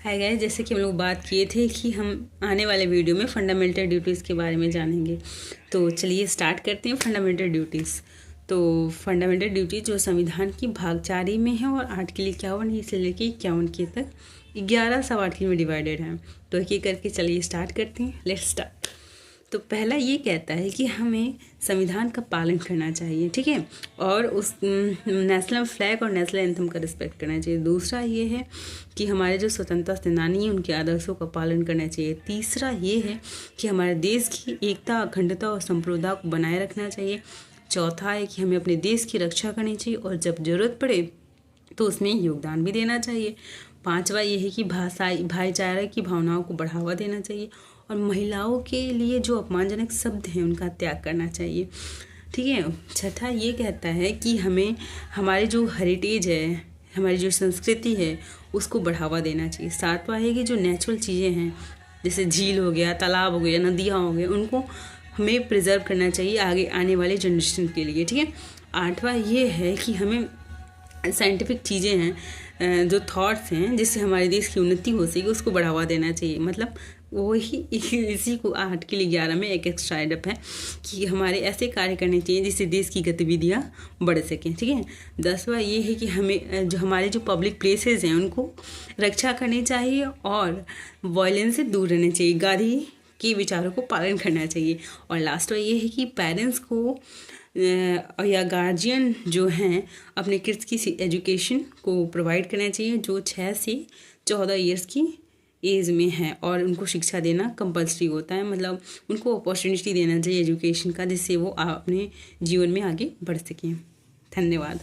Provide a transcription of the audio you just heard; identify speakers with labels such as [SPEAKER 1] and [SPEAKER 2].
[SPEAKER 1] Hi guys, जैसे कि हम लोग बात किए थे कि हम आने वाले वीडियो में फंडामेंटल ड्यूटीज़ के बारे में जानेंगे। तो चलिए स्टार्ट करते हैं फंडामेंटल ड्यूटीज़। तो फंडामेंटल ड्यूटी जो संविधान की भाग 4 में है और आर्टिकल 51 से लेकर 51 के तक 11 सब आर्टिकल में डिवाइडेड है। तो एक एक करके चलिए स्टार्ट करते हैं। Let's start. तो पहला ये कहता है कि हमें संविधान का पालन करना चाहिए, ठीक है, और उस नेशनल फ्लैग और नेशनल एंथम का रिस्पेक्ट करना चाहिए। दूसरा ये है कि हमारे जो स्वतंत्रता सेनानी हैं उनके आदर्शों का पालन करना चाहिए। तीसरा ये है कि हमारे देश की एकता, अखंडता और संप्रभुता को बनाए रखना चाहिए। चौथा है कि हमें अपने देश की रक्षा करनी चाहिए और जब ज़रूरत पड़े तो उसमें योगदान भी देना चाहिए। पांचवा ये है कि भाईचारा की भावनाओं को बढ़ावा देना चाहिए और महिलाओं के लिए जो अपमानजनक शब्द हैं उनका त्याग करना चाहिए, ठीक है। छठा ये कहता है कि हमें हमारी जो हेरिटेज है, हमारी जो संस्कृति है, उसको बढ़ावा देना चाहिए। सातवां है कि जो नेचुरल चीज़ें हैं जैसे झील हो गया, तालाब हो गया, नदियाँ हो गए, उनको हमें प्रिजर्व करना चाहिए आगे आने वाले जनरेशन के लिए, ठीक है। आठवां ये है कि हमें साइंटिफिक चीज़ें हैं, जो थॉट्स हैं जिससे हमारे देश की उन्नति हो सके, उसको बढ़ावा देना चाहिए। मतलब वही इसी को आर्टिकल 11 में एक एक्स्ट्रा एडअप है कि हमारे ऐसे कार्य करने चाहिए जिससे देश की गतिविधियाँ बढ़ सकें, ठीक है। 10वां ये है कि हमें जो हमारे जो पब्लिक प्लेसेस हैं उनको रक्षा करनी चाहिए और वायलेंस से दूर रहना चाहिए। गांधी के विचारों को पालन करना चाहिए। और लास्ट में ये है कि पेरेंट्स को या गार्जियन जो हैं अपने किड्स की एजुकेशन को प्रोवाइड करना चाहिए जो 6 से 14 ईयर्स की एज में है, और उनको शिक्षा देना कंपलसरी होता है। मतलब उनको अपॉर्चुनिटी देना चाहिए एजुकेशन का, जिससे वो अपने जीवन में आगे बढ़ सकें। धन्यवाद।